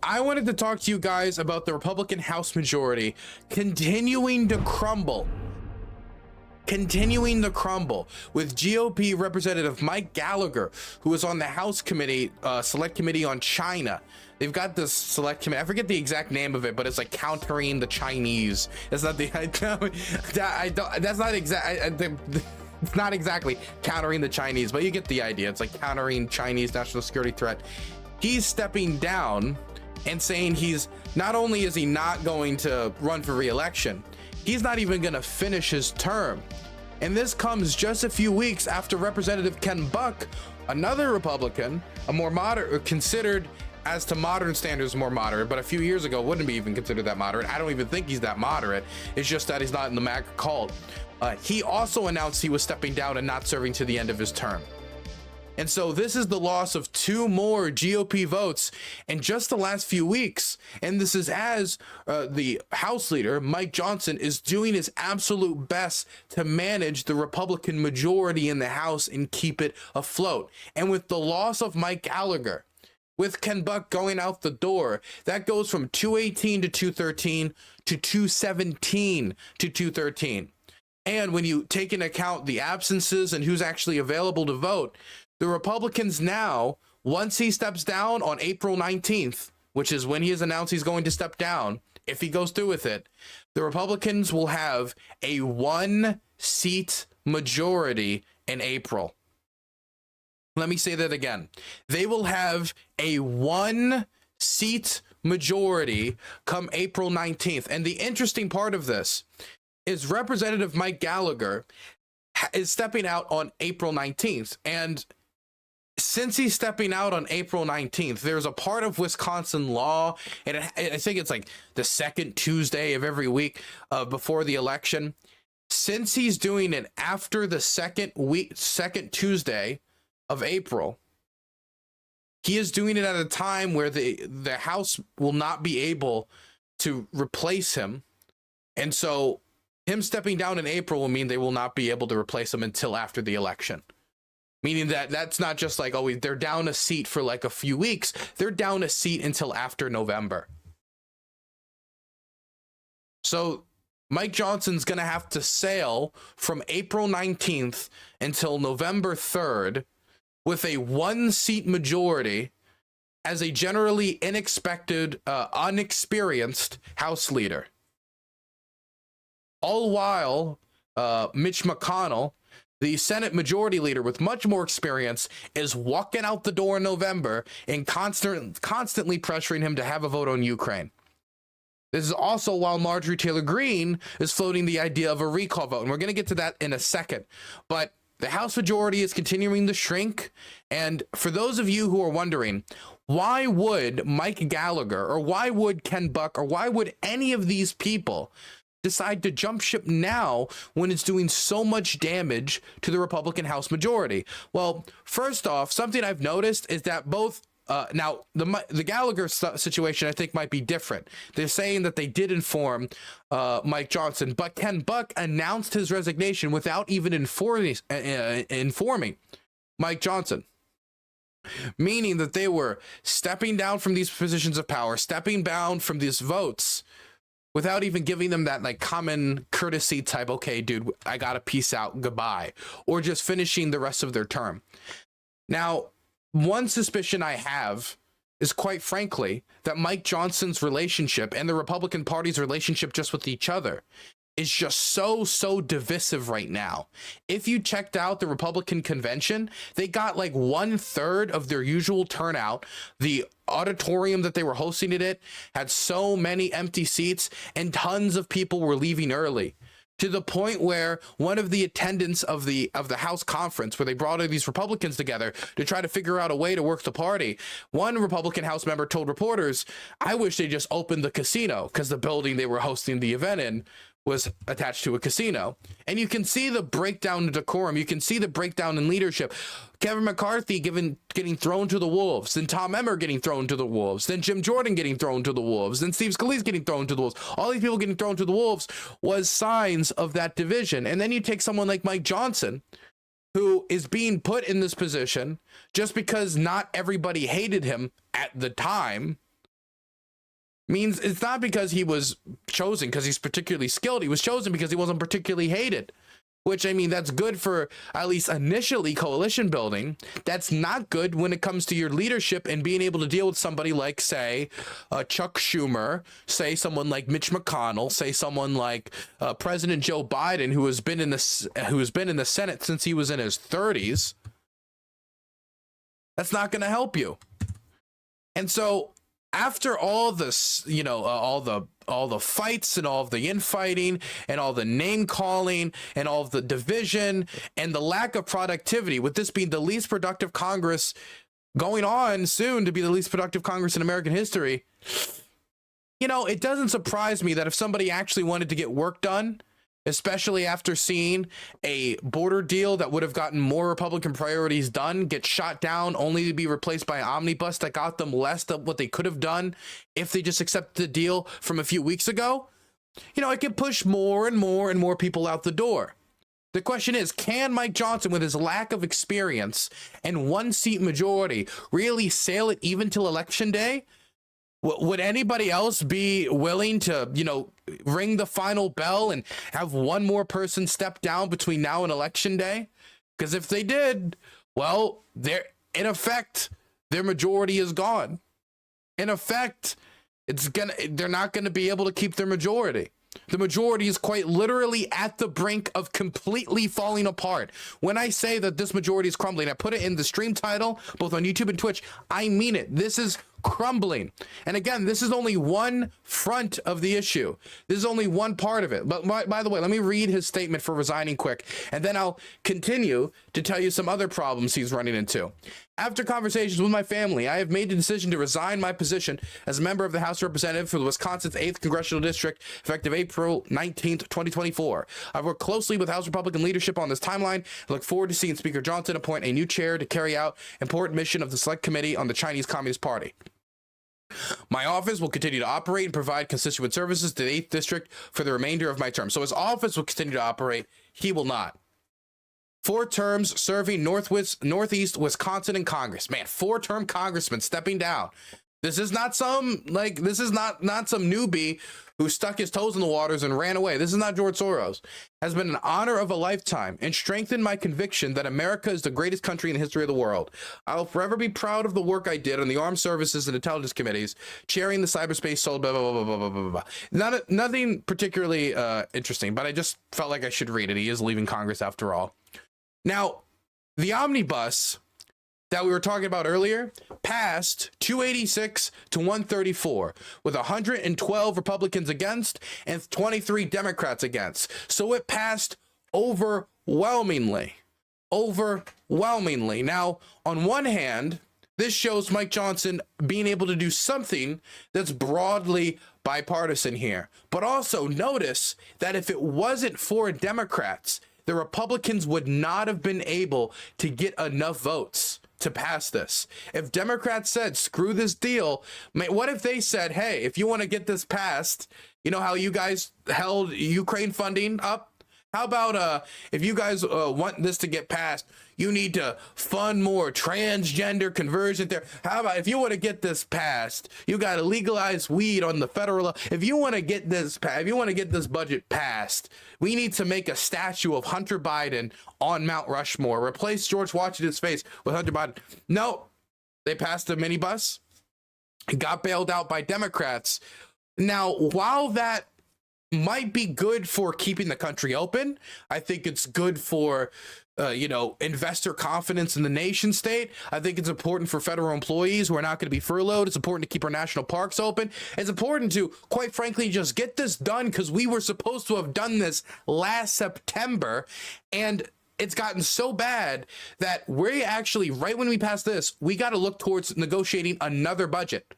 I wanted to talk to you guys about the Republican House majority continuing to crumble. Continuing to crumble with GOP Representative Mike Gallagher, who is on the House Committee, Select Committee on China. They've got this select committee. I forget the exact name of it, but it's like countering the Chinese. It's not the. That's not exact. It's not exactly countering the Chinese, but you get the idea. It's like countering Chinese national security threat. He's stepping down and saying he's not only is he not going to run for re-election, he's not even going to finish his term. And this comes just a few weeks after Representative Ken Buck, another Republican, a more moderate, considered as to modern standards more moderate, but a few years ago wouldn't be even considered that moderate. I don't even think he's that moderate. It's just that he's not in the MAGA cult. He also announced he was stepping down and not serving to the end of his term. And so this is the loss of 2 more GOP votes in just the last few weeks. And this is as the House leader, Mike Johnson, is doing his absolute best to manage the Republican majority in the House and keep it afloat. And with the loss of Mike Gallagher, with Ken Buck going out the door, that goes from 218 to 213 to 217 to 213. And when you take into account the absences and who's actually available to vote, the Republicans now, once he steps down on April 19th, which is when he has announced he's going to step down, if he goes through with it, the Republicans will have a 1-seat majority in April. Let me say that again. They will have a 1-seat majority come April 19th. And the interesting part of this is Representative Mike Gallagher is stepping out on April 19th. And since he's stepping out on April 19th, there's a part of Wisconsin law, and I think it's like the second Tuesday of every week before the election. Since he's doing it after the second Tuesday of April, he is doing it at a time where the House will not be able to replace him. And so him stepping down in April will mean they will not be able to replace him until after the election. Meaning that that's not just like, oh, they're down a seat for like a few weeks. They're down a seat until after November. So Mike Johnson's going to have to sail from April 19th until November 3rd with a 1-seat majority as a generally unexperienced House leader. All while Mitch McConnell, the Senate Majority Leader with much more experience, is walking out the door in November and constantly pressuring him to have a vote on Ukraine. This is also while Marjorie Taylor Greene is floating the idea of a recall vote, and we're going to get to that in a second. But the House majority is continuing to shrink, and for those of you who are wondering, why would Mike Gallagher, or why would Ken Buck, or why would any of these people decide to jump ship now when it's doing so much damage to the Republican House majority? Well, first off, something I've noticed is that both now the Gallagher situation I think might be different. They're saying that they did inform Mike Johnson, but Ken Buck announced his resignation without even informing Mike Johnson, meaning that they were stepping down from these positions of power, stepping down from these votes, without even giving them that like common courtesy type, okay, dude, I gotta peace out, goodbye, or just finishing the rest of their term. Now, one suspicion I have is, quite frankly, that Mike Johnson's relationship and the Republican Party's relationship just with each other is just so divisive right now. If you checked out the Republican convention, they got like 1/3 of their usual turnout. The auditorium that they were hosting it at had so many empty seats, and tons of people were leaving early, to the point where one of the attendants of the House conference, where they brought all these Republicans together to try to figure out a way to work the party, one Republican House member told reporters, I wish they just opened the casino, because the building they were hosting the event in was attached to a casino. And you can see the breakdown in decorum. You can see the breakdown in leadership. Kevin McCarthy getting thrown to the wolves, then Tom Emmer getting thrown to the wolves, then Jim Jordan getting thrown to the wolves, then Steve Scalise getting thrown to the wolves. All these people getting thrown to the wolves was signs of that division. And then you take someone like Mike Johnson, who is being put in this position just because not everybody hated him at the time. means it's not because he was chosen because he's particularly skilled. He was chosen because he wasn't particularly hated, which, I mean, that's good for at least initially coalition building. That's not good when it comes to your leadership and being able to deal with somebody like, say, Chuck Schumer, say someone like Mitch McConnell, say someone like President Joe Biden, who has been in the Senate since he was in his 30s. That's not going to help you. And so after all this, you know, all the fights and all of the infighting and all the name calling and all of the division and the lack of productivity, with this being the least productive Congress going on soon to be the least productive Congress in American history, you know, it doesn't surprise me that if somebody actually wanted to get work done, especially after seeing a border deal that would have gotten more Republican priorities done get shot down only to be replaced by an omnibus that got them less than what they could have done if they just accepted the deal from a few weeks ago, you know, it can push more and more and more people out the door. The question is, can Mike Johnson, with his lack of experience and one seat majority, really sail it even till election day? Would anybody else be willing to, you know, ring the final bell and have one more person step down between now and election day? Because if they did, well, in effect, their majority is gone. In effect, they're not gonna be able to keep their majority. The majority is quite literally at the brink of completely falling apart. When I say that this majority is crumbling, I put it in the stream title, both on YouTube and Twitch. I mean it. This is crumbling. And again, this is only one front of the issue. This is only one part of it. But by the way, let me read his statement for resigning quick, and then I'll continue to tell you some other problems he's running into. After conversations with my family, I have made the decision to resign my position as a member of the House of Representatives for Wisconsin's 8th Congressional District, effective April 19th, 2024. I've worked closely with House Republican leadership on this timeline and look forward to seeing Speaker Johnson appoint a new chair to carry out important mission of the Select Committee on the Chinese Communist Party. My office will continue to operate and provide constituent services to the 8th District for the remainder of my term. So his office will continue to operate. He will not. 4 terms serving Northeast Wisconsin in Congress. Man, 4-term congressman stepping down. This is not some some newbie who stuck his toes in the waters and ran away. This is not George Soros. Has been an honor of a lifetime and strengthened my conviction that America is the greatest country in the history of the world. I'll forever be proud of the work I did on the Armed Services and Intelligence Committees, chairing the cyberspace, blah, blah, blah, blah, blah, blah, blah. Nothing particularly interesting, but I just felt like I should read it. He is leaving Congress after all. Now, the omnibus that we were talking about earlier passed 286 to 134 with 112 Republicans against and 23 Democrats against. So it passed overwhelmingly. Now, on one hand, this shows Mike Johnson being able to do something that's broadly bipartisan here. But also notice that if it wasn't for Democrats, the Republicans would not have been able to get enough votes to pass this. If Democrats said, screw this deal, what if they said, hey, if you want to get this passed, you know how you guys held Ukraine funding up? How about if you guys want this to get passed, you need to fund more transgender conversion there. How about if you want to get this passed, you got to legalize weed on the federal level. If you want to get this budget passed, we need to make a statue of Hunter Biden on Mount Rushmore. Replace George Washington's face with Hunter Biden. No, they passed a minibus. It got bailed out by Democrats. Now, while that might be good for keeping the country open, I think it's good for investor confidence in the nation state. I think it's important for federal employees who are not going to be furloughed. It's important to keep our national parks open. It's important to, quite frankly, just get this done because we were supposed to have done this last September, and it's gotten so bad that we actually, right when we pass this, we got to look towards negotiating another budget.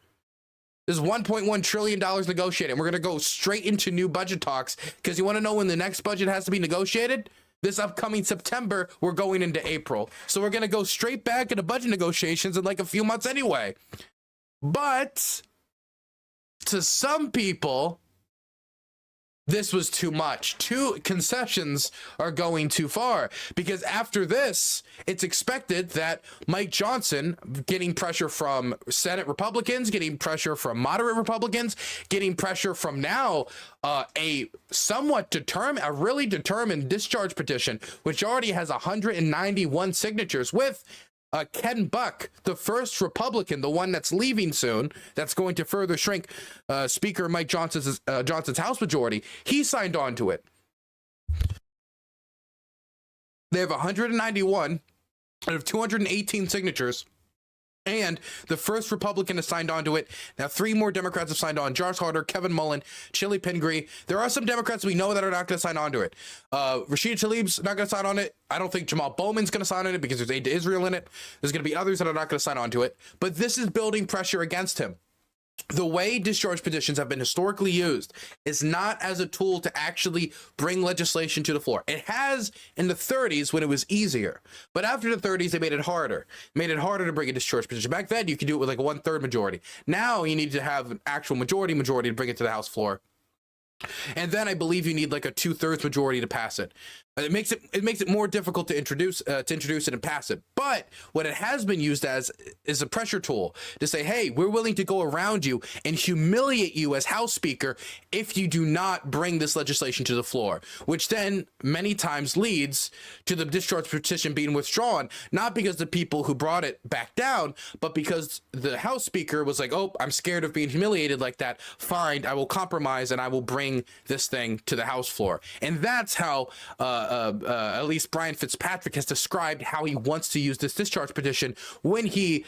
There's $1.1 trillion negotiated. We're going to go straight into new budget talks because you want to know when the next budget has to be negotiated? This upcoming September, we're going into April. So we're going to go straight back into budget negotiations in like a few months anyway. But to some people, this was too much. Two concessions are going too far, because after this, it's expected that Mike Johnson, getting pressure from Senate Republicans, getting pressure from moderate Republicans, getting pressure from now a really determined discharge petition, which already has 191 signatures, with Ken Buck, the first Republican, the one that's leaving soon, that's going to further shrink Speaker Mike Johnson's House majority. He signed on to it. They have 191 out of 218 signatures, and the first Republican has signed on to it. Now, 3 more Democrats have signed on: Josh Harder, Kevin Mullen, Chili Pingree. There are some Democrats we know that are not going to sign on to it. Rashida Tlaib's not going to sign on it. I don't think Jamal Bowman's going to sign on it because there's aid to Israel in it. There's going to be others that are not going to sign on to it. But this is building pressure against him. The way discharge petitions have been historically used is not as a tool to actually bring legislation to the floor. It has in the 30s when it was easier, but after the 30s, they made it harder. Made it harder to bring a discharge petition. Back then, you could do it with like a 1/3 majority. Now you need to have an actual majority to bring it to the House floor. And then I believe you need like a 2/3 majority to pass it. It makes it more difficult to introduce it and pass it. But what it has been used as is a pressure tool to say, hey, we're willing to go around you and humiliate you as House Speaker if you do not bring this legislation to the floor, which then many times leads to the discharge petition being withdrawn, not because the people who brought it back down, but because the House Speaker was like, oh, I'm scared of being humiliated like that. Fine, I will compromise and I will bring this thing to the House floor. And that's how at least Brian Fitzpatrick has described how he wants to use this discharge petition when he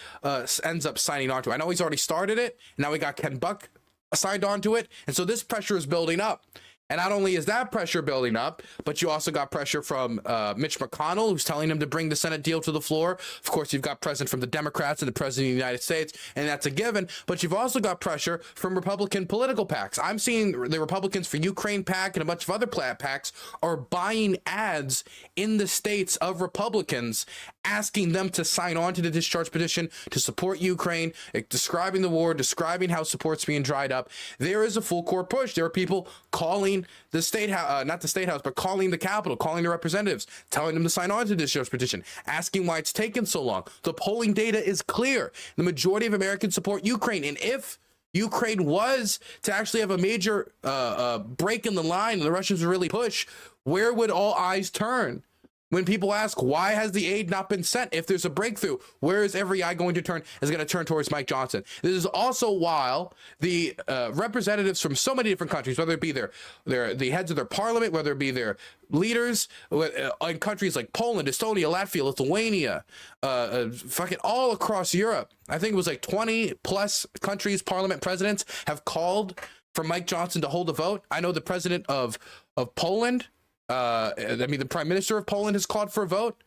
ends up signing on to it. I know he's already started it. Now we got Ken Buck signed on to it. And so this pressure is building up. And not only is that pressure building up, but you also got pressure from Mitch McConnell, who's telling him to bring the Senate deal to the floor. Of course, you've got pressure from the Democrats and the President of the United States, and that's a given. But you've also got pressure from Republican political PACs. I'm seeing the Republicans for Ukraine PAC and a bunch of other PACs are buying ads in the states of Republicans, asking them to sign on to the discharge petition to support Ukraine, describing the war, describing how support's being dried up. There is a full court push. There are people calling the state house, not the state house, but calling the Capitol, calling the representatives, telling them to sign on to this discharge petition, asking why it's taken so long. The polling data is clear. The majority of Americans support Ukraine. And if Ukraine was to actually have a major break in the line and the Russians would really push, where would all eyes turn? When people ask, why has the aid not been sent? If there's a breakthrough, where is every eye going to turn? Is going to turn towards Mike Johnson. This is also while the representatives from so many different countries, whether it be the heads of their parliament, whether it be their leaders in countries like Poland, Estonia, Latvia, Lithuania, fucking all across Europe. I think it was like 20 plus countries, parliament presidents have called for Mike Johnson to hold a vote. I know the president of Poland, the Prime Minister of Poland has called for a vote.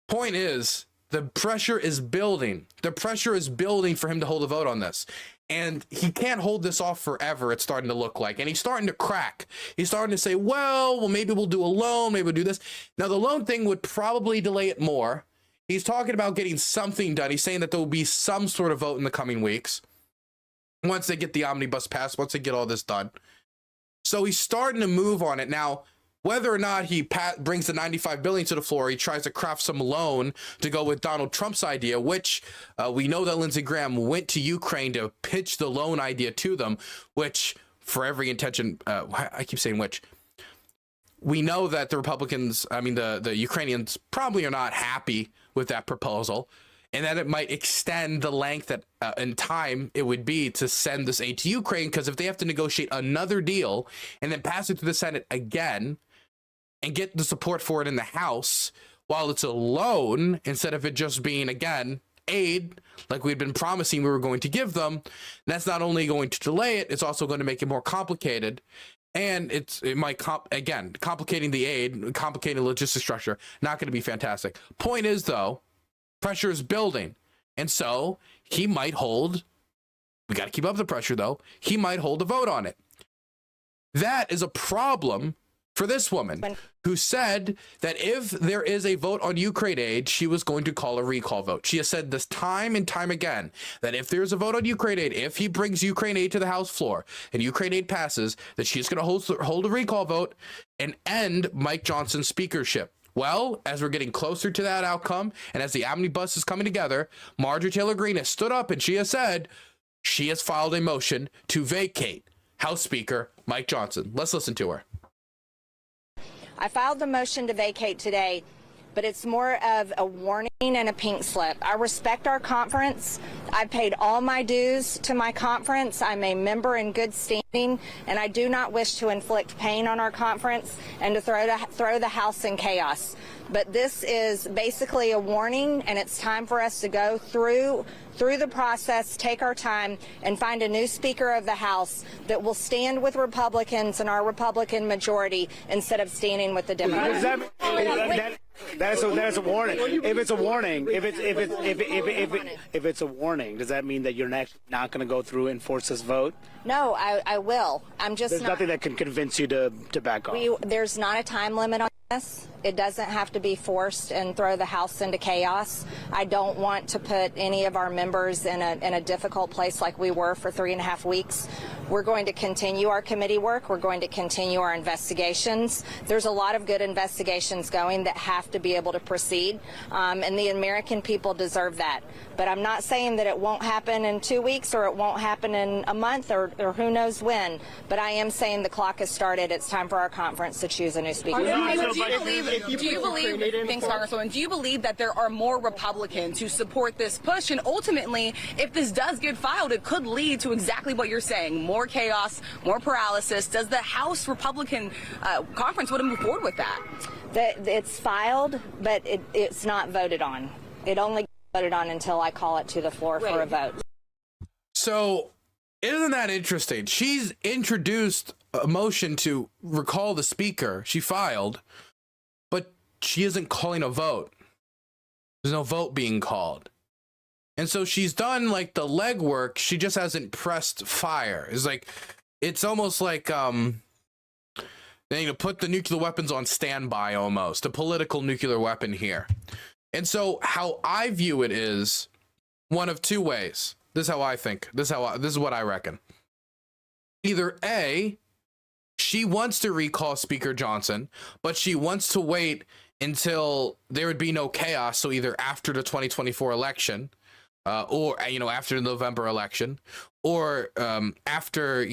Point is, the pressure is building. The pressure is building for him to hold a vote on this. And he can't hold this off forever, it's starting to look like. And he's starting to crack. He's starting to say, well, maybe we'll do a loan, maybe we'll do this. Now, the loan thing would probably delay it more. He's talking about getting something done. He's saying that there will be some sort of vote in the coming weeks. Once they get the omnibus passed, once they get all this done. So he's starting to move on it. Now, whether or not he brings the $95 billion to the floor, he tries to craft some loan to go with Donald Trump's idea, which we know that Lindsey Graham went to Ukraine to pitch the loan idea to them, which for every intention, I keep saying which, we know that the Republicans, the Ukrainians probably are not happy with that proposal, and that it might extend the length that in time it would be to send this aid to Ukraine, because if they have to negotiate another deal and then pass it through the Senate again and get the support for it in the House, while it's a loan, instead of it just being, again, aid, like we'd been promising we were going to give them, that's not only going to delay it, it's also going to make it more complicated. And it might, complicating the aid, complicating the logistics structure, not going to be fantastic. Point is, though, pressure is building. And so he might hold, we got to keep up the pressure though, he might hold a vote on it. That is a problem for this woman who said that if there is a vote on Ukraine aid, she was going to call a recall vote. She has said this time and time again, that if there's a vote on Ukraine aid, if he brings Ukraine aid to the House floor and Ukraine aid passes, that she's going to hold a recall vote and end Mike Johnson's speakership. Well, as we're getting closer to that outcome, and as the omnibus is coming together, Marjorie Taylor Greene has stood up and she has said she has filed a motion to vacate House Speaker Mike Johnson. Let's listen to her. I filed the motion to vacate today, but it's more of a warning and a pink slip. I respect our conference. I paid all my dues to my conference. I'm a member in good standing, and I do not wish to inflict pain on our conference and to throw the House in chaos. But this is basically a warning, and it's time for us to go through the process, take our time, and find a new Speaker of the House that will stand with Republicans and our Republican majority instead of standing with the Democrats. That is a warning. If it's a warning, if it's a warning, does that mean that you're not going to go through and force this vote? No, I will. There's nothing that can convince you to back off. There's not a time limit on this. It doesn't have to be forced and throw the House into chaos. I don't want to put any of our members in a difficult place like we were for 3.5 weeks. We're going to continue our committee work. We're going to continue our investigations. There's a lot of good investigations going that have to be able to proceed, and the American people deserve that. But I'm not saying that it won't happen in 2 weeks or it won't happen in a month or who knows when, but I am saying the clock has started. It's time for our conference to choose a new speaker. Do you believe that there are more Republicans who support this push? And ultimately, if this does get filed, it could lead to exactly what you're saying, more chaos, more paralysis. Does the House Republican conference want to move forward with that? It's filed, but it's not voted on. It only gets voted on until I call it to the floor for a vote. So isn't that interesting? She's introduced a motion to recall the speaker. She filed, but she isn't calling a vote. There's no vote being called. And so she's done like the legwork. She just hasn't pressed fire. It's almost like they need to put the nuclear weapons on standby, almost a political nuclear weapon here. And so how I view it is one of two ways. This is how I think. This is what I reckon. Either A, she wants to recall Speaker Johnson, but she wants to wait until there would be no chaos. So either after the 2024 election, or after the November election, or after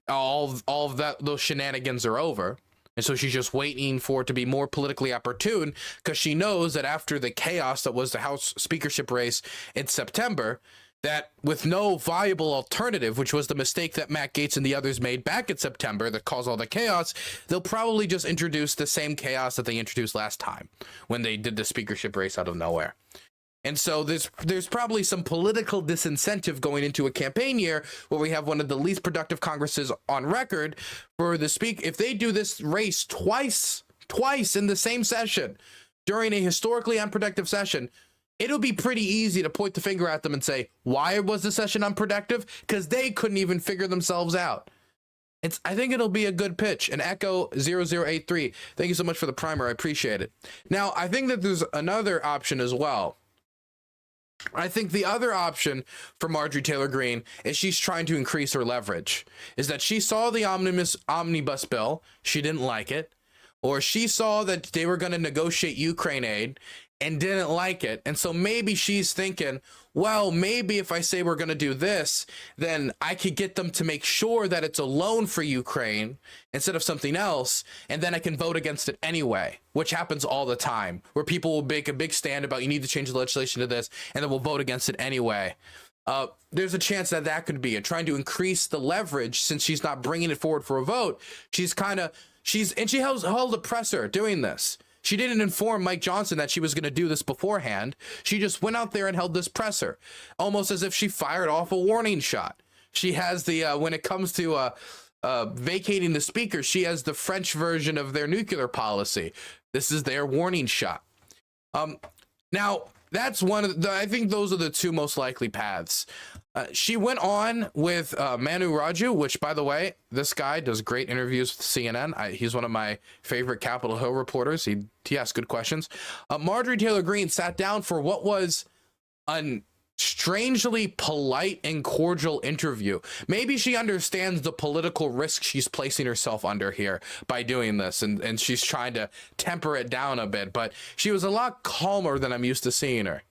all of those shenanigans are over. And so she's just waiting for it to be more politically opportune, because she knows that after the chaos that was the House speakership race in September, that with no viable alternative, which was the mistake that Matt Gaetz and the others made back in September that caused all the chaos, they'll probably just introduce the same chaos that they introduced last time when they did the speakership race out of nowhere. And so there's probably some political disincentive going into a campaign year where we have one of the least productive Congresses on record for the speaker. If they do this race twice in the same session during a historically unproductive session, it'll be pretty easy to point the finger at them and say, why was the session unproductive? Because they couldn't even figure themselves out. I think it'll be a good pitch. And Echo 0083, thank you so much for the primer. I appreciate it. Now, I think that there's another option as well. I think the other option for Marjorie Taylor Greene is she's trying to increase her leverage, is that she saw the omnibus bill, she didn't like it, or she saw that they were going to negotiate Ukraine aid and didn't like it. And so maybe she's thinking, well, maybe if I say we're going to do this, then I could get them to make sure that it's a loan for Ukraine instead of something else. And then I can vote against it anyway, which happens all the time, where people will make a big stand about you need to change the legislation to this, and then we'll vote against it anyway. There's a chance that that could be it, trying to increase the leverage since she's not bringing it forward for a vote. She held a presser doing this. She didn't inform Mike Johnson that she was going to do this beforehand. She just went out there and held this presser, almost as if she fired off a warning shot. She has the, when it comes to vacating the speaker, she has the French version of their nuclear policy. This is their warning shot. Now, That's one of the, I think those are the two most likely paths. She went on with Manu Raju, which, by the way, this guy does great interviews with CNN. He's one of my favorite Capitol Hill reporters. He asks good questions. Marjorie Taylor Greene sat down for what was a strangely polite and cordial interview. Maybe she understands the political risk she's placing herself under here by doing this, and she's trying to temper it down a bit, but she was a lot calmer than I'm used to seeing her.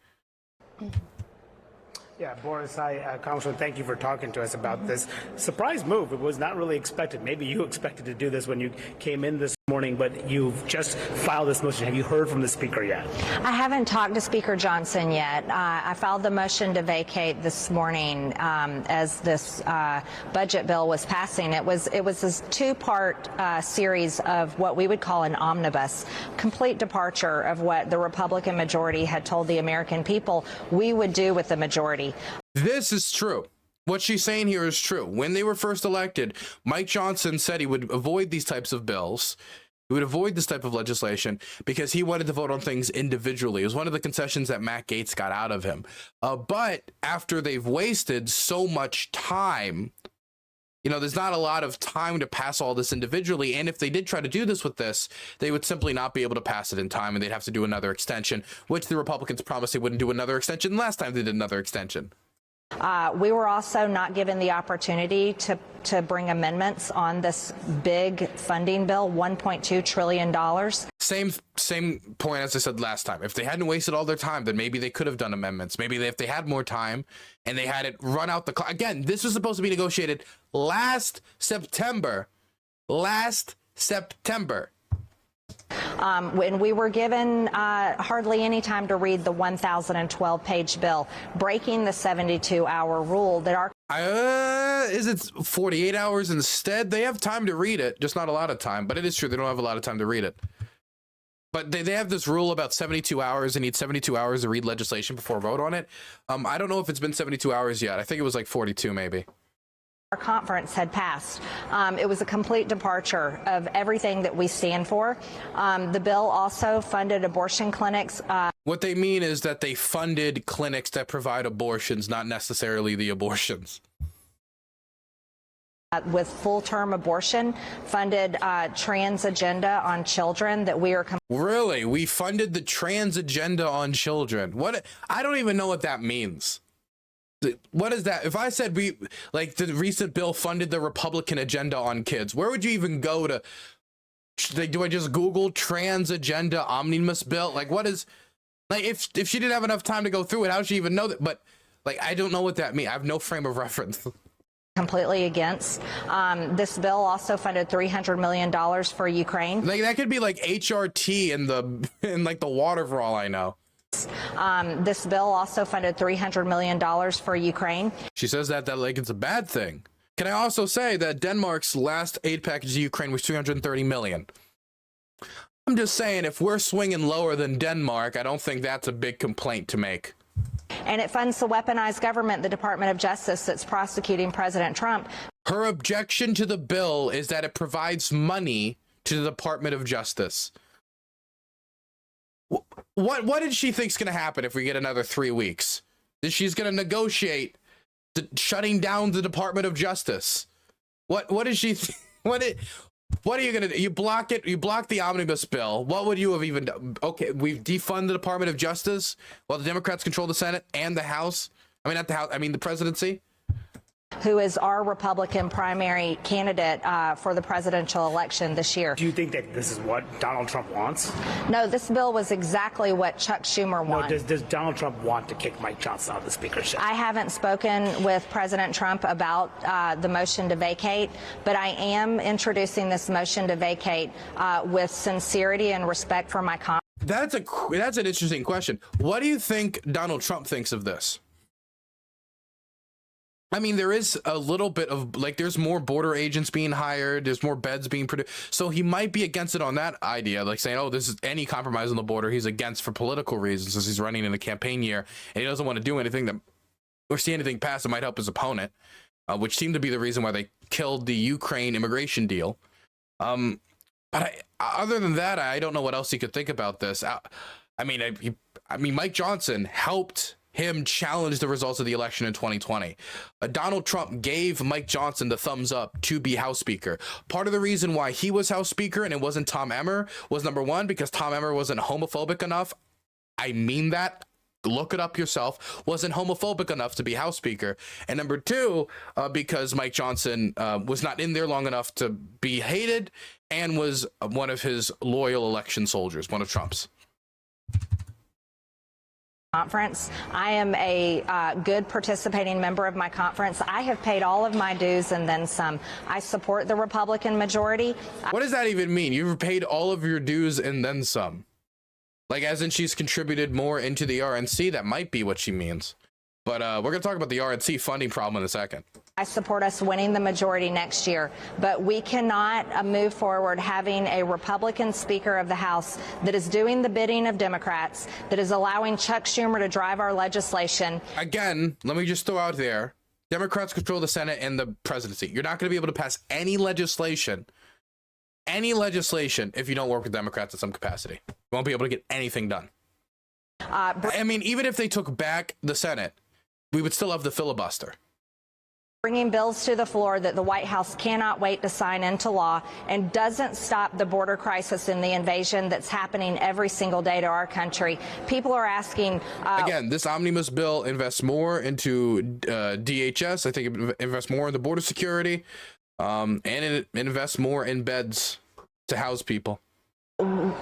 Yeah, Boris, Congressman, thank you for talking to us about this surprise move. It was not really expected. Maybe you expected to do this when you came in this morning, but you've just filed this motion. Have you heard from the Speaker yet? I haven't talked to Speaker Johnson yet. I filed the motion to vacate this morning as this budget bill was passing. It was this two-part series of what we would call an omnibus, complete departure of what the Republican majority had told the American people we would do with the majority. This is true. What she's saying here is true. When they were first elected, Mike Johnson said he would avoid these types of bills. He would avoid this type of legislation because he wanted to vote on things individually. It was one of the concessions that Matt Gaetz got out of him. But after they've wasted so much time, you know, there's not a lot of time to pass all this individually. And if they did try to do this with this, they would simply not be able to pass it in time, and they'd have to do another extension, which the Republicans promised they wouldn't do another extension last time they did another extension. We were also not given the opportunity to bring amendments on this big funding bill, $1.2 trillion. Same point as I said last time. If they hadn't wasted all their time, then maybe they could have done amendments. Maybe if they had more time and they had it run out the clock. Again, this was supposed to be negotiated last September. When we were given hardly any time to read the 1,012-page bill, breaking the 72-hour rule that our... Is it 48 hours instead? They have time to read it, just not a lot of time. But it is true, they don't have a lot of time to read it. But they have this rule about 72 hours. They need 72 hours to read legislation before vote on it. I don't know if it's been 72 hours yet. I think it was like 42 maybe. Our conference had passed. It was a complete departure of everything that we stand for. The bill also funded abortion clinics. What they mean is that they funded clinics that provide abortions, not necessarily the abortions. With full-term abortion, funded trans agenda on children that we are... Really? We funded the trans agenda on children? What? I don't even know what that means. What is that? If I said we, like, the recent bill funded the Republican agenda on kids, where would you even go to? Like, do I just Google trans agenda omnibus bill? Like, what is, like, if she didn't have enough time to go through it, how would she even know that? But, like, I don't know what that means. I have no frame of reference. Completely against. This bill also funded $300 million for Ukraine. Like, that could be like HRT in like the water for all I know. This bill also funded $300 million for Ukraine. She says that like it's a bad thing. Can I also say that Denmark's last aid package to Ukraine was $330 million? I'm just saying, if we're swinging lower than Denmark, I don't think that's a big complaint to make. And it funds the weaponized government, the Department of Justice, that's prosecuting President Trump. Her objection to the bill is that it provides money to the Department of Justice. What did she think's going to happen if we get another 3 weeks? That she's going to negotiate shutting down the Department of Justice? What is she? What are you going to do? You block it. You block the omnibus bill. What would you have even done? Okay, we've defunded the Department of Justice while the Democrats control the Senate and the House. I mean, not the House. I mean, the presidency. Who is our Republican primary candidate for the presidential election this year. Do you think that this is what Donald Trump wants? No, this bill was exactly what Chuck Schumer wanted. No, does Donald Trump want to kick Mike Johnson out of the speakership? I haven't spoken with President Trump about the motion to vacate, but I am introducing this motion to vacate with sincerity and respect for my colleagues. That's an interesting question. What do you think Donald Trump thinks of this? I mean, there is a little bit of, like, there's more border agents being hired. There's more beds being produced. So he might be against it on that idea, like saying, oh, this is any compromise on the border he's against for political reasons, as he's running in a campaign year. And he doesn't want to do anything that, or see anything pass that might help his opponent, which seemed to be the reason why they killed the Ukraine immigration deal. But other than that, I don't know what else he could think about this. I mean, I mean, Mike Johnson helped him challenge the results of the election in 2020. Donald Trump gave Mike Johnson the thumbs up to be House Speaker. Part of the reason why he was House Speaker and it wasn't Tom Emmer was, number one, because Tom Emmer wasn't homophobic enough. I mean that. Look it up yourself. Wasn't homophobic enough to be House Speaker. And number two, because Mike Johnson was not in there long enough to be hated and was one of his loyal election soldiers, one of Trump's. Conference. I am a good participating member of my conference. I have paid all of my dues and then some. I support the Republican majority. What does that even mean? You've paid all of your dues and then some. Like, as in she's contributed more into the RNC? That might be what she means. But we're going to talk about the RNC funding problem in a second. I support us winning the majority next year, but we cannot move forward having a Republican Speaker of the House that is doing the bidding of Democrats, that is allowing Chuck Schumer to drive our legislation. Again, let me just throw out there, Democrats control the Senate and the presidency. You're not going to be able to pass any legislation if you don't work with Democrats in some capacity. You won't be able to get anything done. I mean, even if they took back the Senate, we would still have the filibuster. Bringing bills to the floor that the White House cannot wait to sign into law and doesn't stop the border crisis and the invasion that's happening every single day to our country. People are asking... Again, this omnibus bill invests more into DHS. I think it invests more in the border security, and it invests more in beds to house people.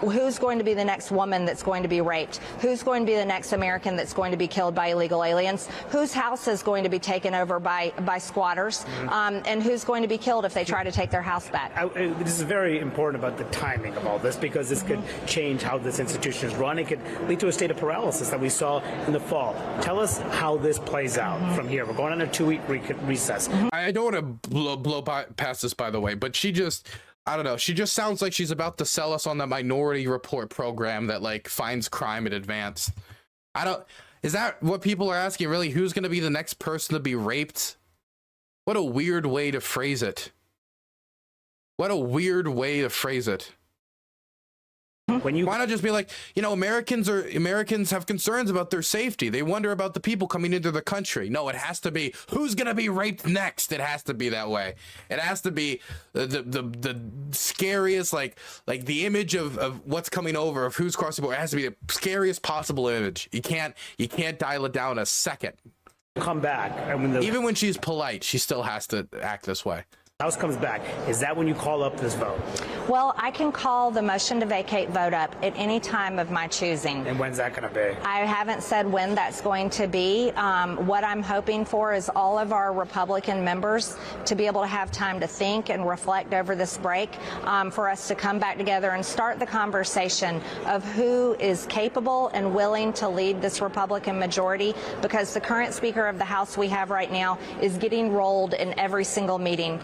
Who's going to be the next woman that's going to be raped? Who's going to be the next American that's going to be killed by illegal aliens? Whose house is going to be taken over by squatters? And who's going to be killed if they try to take their house back? This is very important about the timing of all this, because this could change how this institution is run. It could lead to a state of paralysis that we saw in the fall. Tell us how this plays out from here. We're going on a 2-week recess. I don't want to blow past this, by the way, but I don't know. She just sounds like she's about to sell us on the Minority Report program that like finds crime in advance. Is that what people are asking? Really? Who's going to be the next person to be raped? What a weird way to phrase it. What a weird way to phrase it. Why not just be like, Americans have concerns about their safety. They wonder about the people coming into the country. No, it has to be who's going to be raped next. It has to be that way. It has to be the scariest, like the image of what's coming over, of who's crossing the border. It has to be the scariest possible image. You can't dial it down a second. Come back. Even when she's polite, she still has to act this way. House comes back. Is that when you call up this vote? Well, I can call the motion to vacate vote up at any time of my choosing. And when's that going to be? I haven't said when that's going to be. What I'm hoping for is all of our Republican members to be able to have time to think and reflect over this break, for us to come back together and start the conversation of who is capable and willing to lead this Republican majority, because the current Speaker of the House we have right now is getting rolled in every single meeting.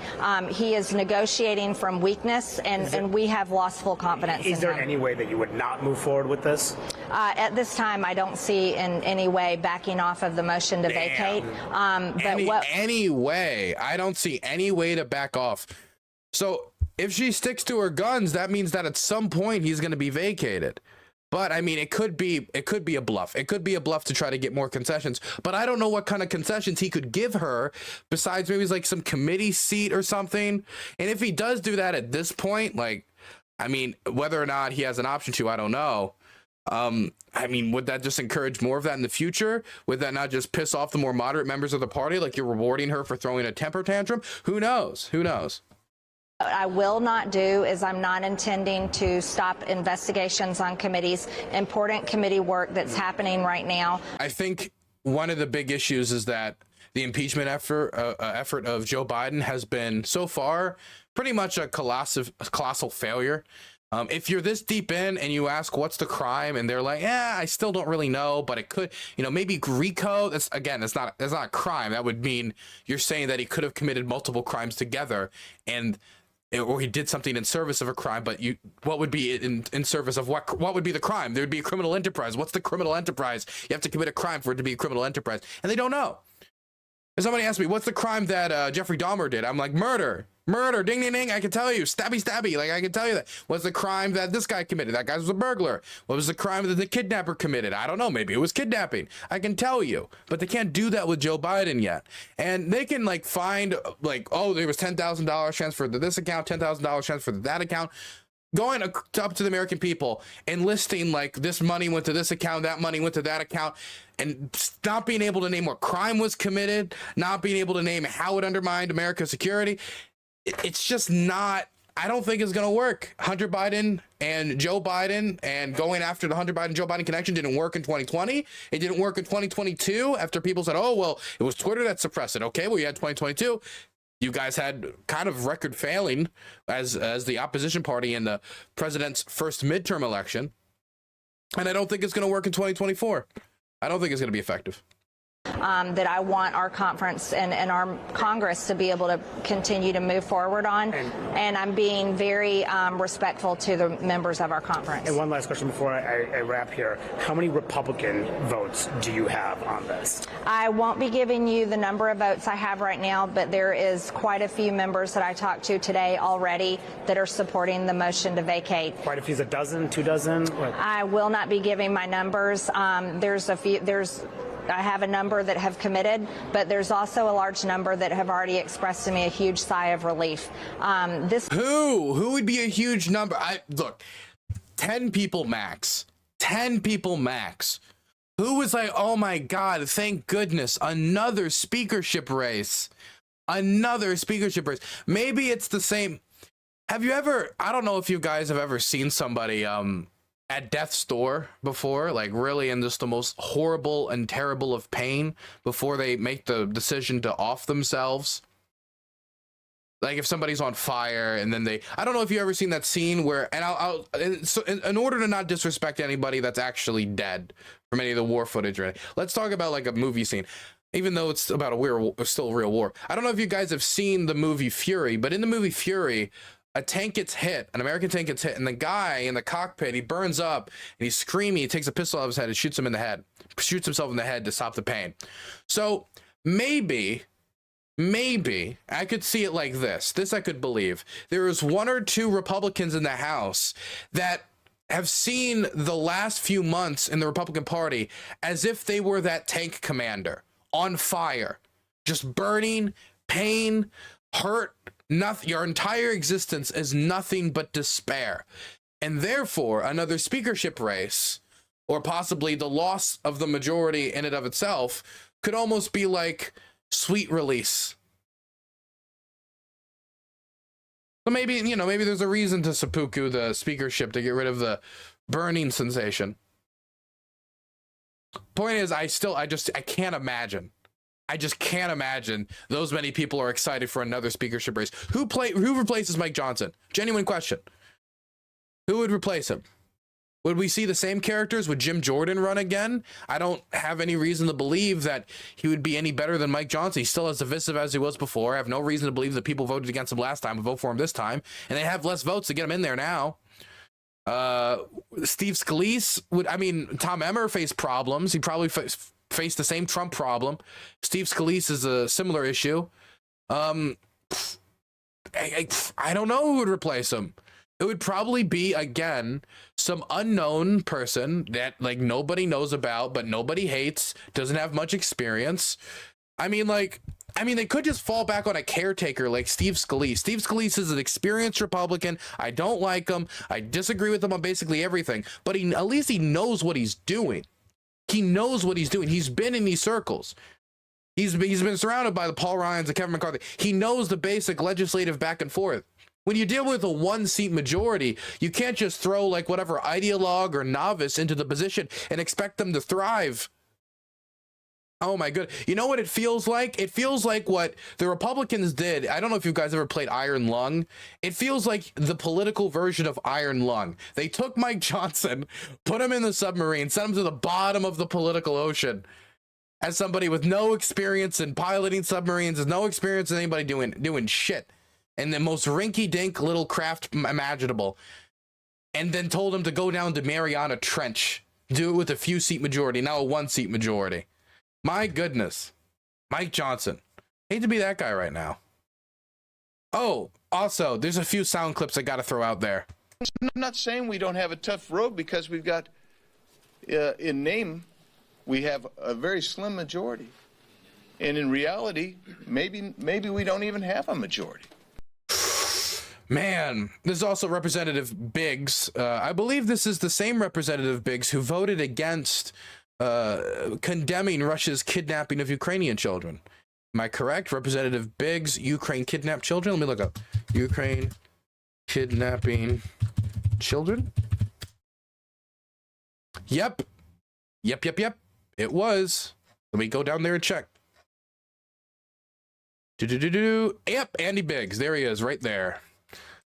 He is negotiating from weakness, and we have lost full confidence in him. Is there any way that you would not move forward with this? At this time, I don't see in any way backing off of the motion to vacate. Any way? I don't see any way to back off. So if she sticks to her guns, that means that at some point he's going to be vacated. But I mean, it could be a bluff. It could be a bluff to try to get more concessions. But I don't know what kind of concessions he could give her besides maybe like some committee seat or something. And if he does do that at this point, like, I mean, whether or not he has an option to, I don't know. I mean, would that just encourage more of that in the future? Would that not just piss off the more moderate members of the party? Like you're rewarding her for throwing a temper tantrum? Who knows? Who knows? What I will not do is I'm not intending to stop investigations on committees, important committee work that's happening right now. I think one of the big issues is that the impeachment effort of Joe Biden has been so far pretty much a colossal failure. If you're this deep in and you ask what's the crime and they're like, I still don't really know, but it could, maybe RICO. That's not a crime. That would mean you're saying that he could have committed multiple crimes together or he did something in service of a crime, but what would be in service of what would be the crime? There would be a criminal enterprise. What's the criminal enterprise? You have to commit a crime for it to be a criminal enterprise. And they don't know. If somebody asked me, what's the crime that Jeffrey Dahmer did? I'm like, murder, ding, ding, ding. I can tell you, stabby. Like, I can tell you that. What's the crime that this guy committed? That guy was a burglar. What was the crime that the kidnapper committed? I don't know. Maybe it was kidnapping. I can tell you, but they can't do that with Joe Biden yet. And they can like find like, oh, there was $10,000 transferred to this account, $10,000 transferred to that account. Going up to the American people and listing like this money went to this account, that money went to that account, and not being able to name what crime was committed, not being able to name how it undermined America's security. It's just not, I don't think it's going to work. Hunter Biden and Joe Biden and going after the Hunter Biden, Joe Biden connection didn't work in 2020. It didn't work in 2022 after people said, oh, well, it was Twitter that suppressed it. Okay, well, you had 2022. You guys had kind of record failing as the opposition party in the president's first midterm election. And I don't think it's going to work in 2024. I don't think it's going to be effective. That I want our conference and our Congress to be able to continue to move forward on. And I'm being very respectful to the members of our conference. And one last question before I wrap here. How many Republican votes do you have on this? I won't be giving you the number of votes I have right now, but there is quite a few members that I talked to today already that are supporting the motion to vacate. Quite a few, a dozen, 2 dozen? What? I will not be giving my numbers. I have a number that have committed, but there's also a large number that have already expressed to me a huge sigh of relief. Who would be a huge number? Look, 10 people max. 10 people max. Who was like, oh my God, thank goodness, another speakership race. Another speakership race. Maybe it's the same. Have you ever, I don't know if you guys have ever seen somebody at death's door before, like really in just the most horrible and terrible of pain before they make the decision to off themselves. Like if somebody's on fire and then I don't know if you ever seen that scene where, and so in order to not disrespect anybody that's actually dead from any of the war footage or anything, let's talk about like a movie scene. Even though it's about still a real war. I don't know if you guys have seen the movie Fury, but in the movie Fury, a tank gets hit, an American tank gets hit, and the guy in the cockpit, he burns up and he's screaming. He takes a pistol out of his head and shoots himself in the head to stop the pain. So maybe I could see it like this. This I could believe. There is 1 or 2 Republicans in the House that have seen the last few months in the Republican Party as if they were that tank commander on fire, just burning, pain, hurt. Nothing, your entire existence is nothing but despair. And therefore, another speakership race, or possibly the loss of the majority in and of itself, could almost be like sweet release. So maybe there's a reason to seppuku the speakership to get rid of the burning sensation. Point is, I can't imagine. I just can't imagine those many people are excited for another speakership race. Who replaces Mike Johnson? Genuine question. Who would replace him? Would we see the same characters? Would Jim Jordan run again? I don't have any reason to believe that he would be any better than Mike Johnson. He's still as divisive as he was before. I have no reason to believe that people voted against him last time would vote for him this time. And they have less votes to get him in there now. Steve Scalise Tom Emmer faced problems. He probably face the same Trump problem. Steve Scalise is a similar issue. I don't know who would replace him. It would probably be, again, some unknown person that like nobody knows about, but nobody hates, doesn't have much experience. They could just fall back on a caretaker like Steve Scalise. Steve Scalise is an experienced Republican. I don't like him. I disagree with him on basically everything, but at least he knows what he's doing. He knows what he's doing. He's been in these circles. He's been surrounded by the Paul Ryans and Kevin McCarthy. He knows the basic legislative back and forth. When you deal with a 1-seat majority, you can't just throw like whatever ideologue or novice into the position and expect them to thrive. Oh my good. You know what it feels like? It feels like what the Republicans did. I don't know if you guys ever played Iron Lung. It feels like the political version of Iron Lung. They took Mike Johnson, put him in the submarine, sent him to the bottom of the political ocean as somebody with no experience in piloting submarines, no experience in anybody doing shit, and the most rinky-dink little craft imaginable, and then told him to go down to Mariana Trench, do it with a few-seat majority, now a 1-seat majority. My goodness, Mike Johnson. Hate to be that guy right now. Oh, also, there's a few sound clips I got to throw out there. I'm not saying we don't have a tough road because we've got, in name, we have a very slim majority. And in reality, maybe we don't even have a majority. Man, there's also Representative Biggs. I believe this is the same Representative Biggs who voted against condemning Russia's kidnapping of Ukrainian children. Am I correct? Representative Biggs, Ukraine kidnapped children? Let me look up. Ukraine kidnapping children? Yep. It was. Let me go down there and check. Yep, Andy Biggs. There he is, right there.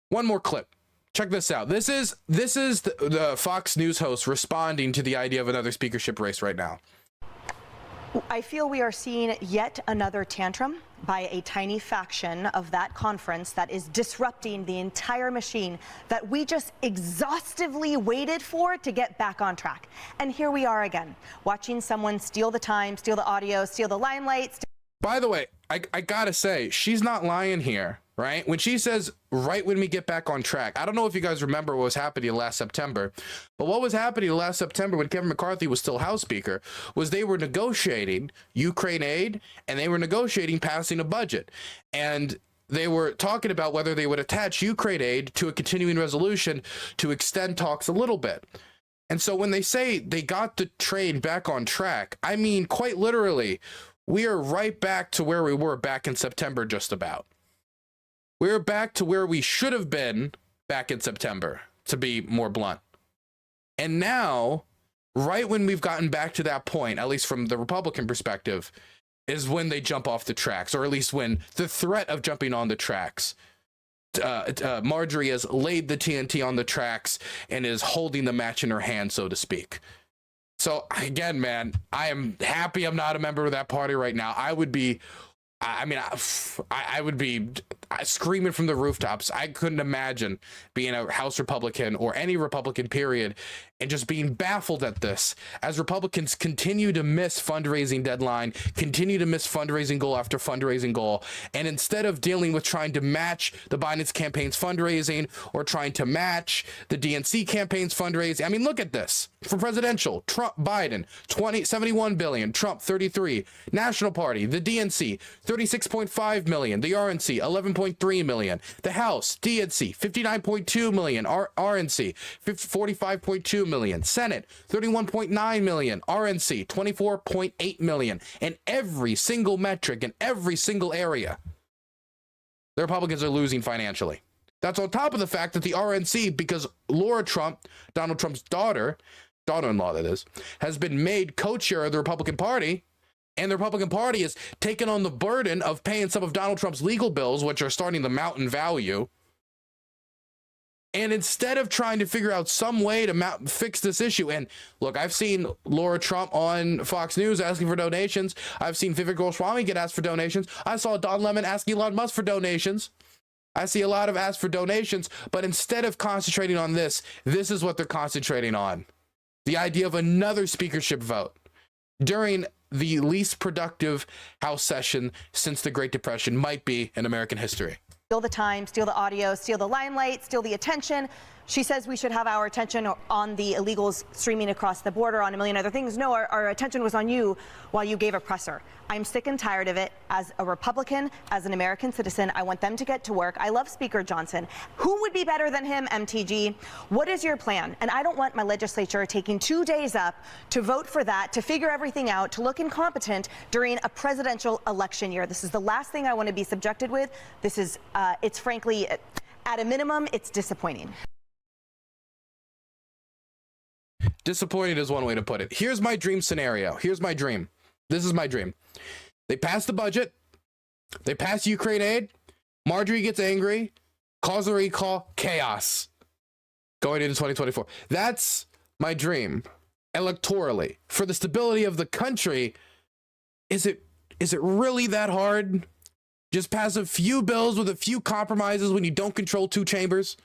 One more clip. Check this out. This is the Fox News host responding to the idea of another speakership race right now. I feel we are seeing yet another tantrum by a tiny faction of that conference that is disrupting the entire machine that we just exhaustively waited for to get back on track. And here we are again, watching someone steal the time, steal the audio, steal the limelight. By the way, I gotta say, she's not lying here, right? When she says, right when we get back on track, I don't know if you guys remember what was happening last September, but what was happening last September when Kevin McCarthy was still House Speaker was they were negotiating Ukraine aid and they were negotiating passing a budget. And they were talking about whether they would attach Ukraine aid to a continuing resolution to extend talks a little bit. And so when they say they got the train back on track, I mean, quite literally, we are right back to where we were back in September, just about. We're back to where we should have been back in September, to be more blunt. And now, right when we've gotten back to that point, at least from the Republican perspective, is when they jump off the tracks, or at least when the threat of jumping on the tracks. Marjorie has laid the TNT on the tracks and is holding the match in her hand, so to speak. So again, man, I am happy I'm not a member of that party right now. I would be, I would be screaming from the rooftops. I couldn't imagine being a House Republican or any Republican period and just being baffled at this as Republicans continue to miss fundraising deadline, continue to miss fundraising goal after fundraising goal. And instead of dealing with trying to match the Biden's campaign's fundraising or trying to match the DNC campaign's fundraising, I mean, look at this. For presidential, Trump, Biden, 71 billion, Trump, 33, National Party, the DNC, 36.5 million, the RNC, 11.3 million, the House, DNC, 59.2 million, RNC, 45.2 million, Senate, 31.9 million, RNC, 24.8 million, and every single metric in every single area, the Republicans are losing financially. That's on top of the fact that the RNC, because Laura Trump, Donald Trump's daughter-in-law that is, has been made co-chair of the Republican Party, and the Republican Party has taken on the burden of paying some of Donald Trump's legal bills, which are starting to mount in value. And instead of trying to figure out some way to fix this issue, and look, I've seen Laura Trump on Fox News asking for donations. I've seen Vivek Goswami get asked for donations. I saw Don Lemon ask Elon Musk for donations. I see a lot of asks for donations, but instead of concentrating on this is what they're concentrating on. The idea of another speakership vote during the least productive House session since the Great Depression might be in American history. Steal the time, steal the audio, steal the limelight, steal the attention. She says we should have our attention on the illegals streaming across the border, on a million other things. No, our attention was on you while you gave a presser. I'm sick and tired of it. As a Republican, as an American citizen, I want them to get to work. I love Speaker Johnson. Who would be better than him, MTG? What is your plan? And I don't want my legislature taking 2 days up to vote for that, to figure everything out, to look incompetent during a presidential election year. This is the last thing I want to be subjected with. This is, it's frankly, at a minimum, it's disappointing. Disappointed is one way to put it. Here's my dream scenario. Here's my dream. This is my dream. They pass the budget. They pass Ukraine aid. Marjorie gets angry, calls a recall, chaos going into 2024. That's my dream electorally. For the stability of the country, is it really that hard? Just pass a few bills with a few compromises when you don't control two chambers?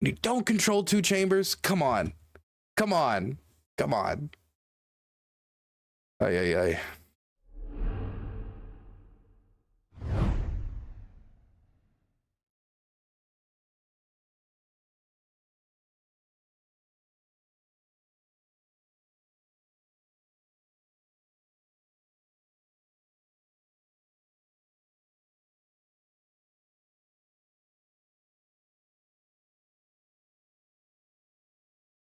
You don't control two chambers? Come on. Come on. Come on. Ay, ay, ay.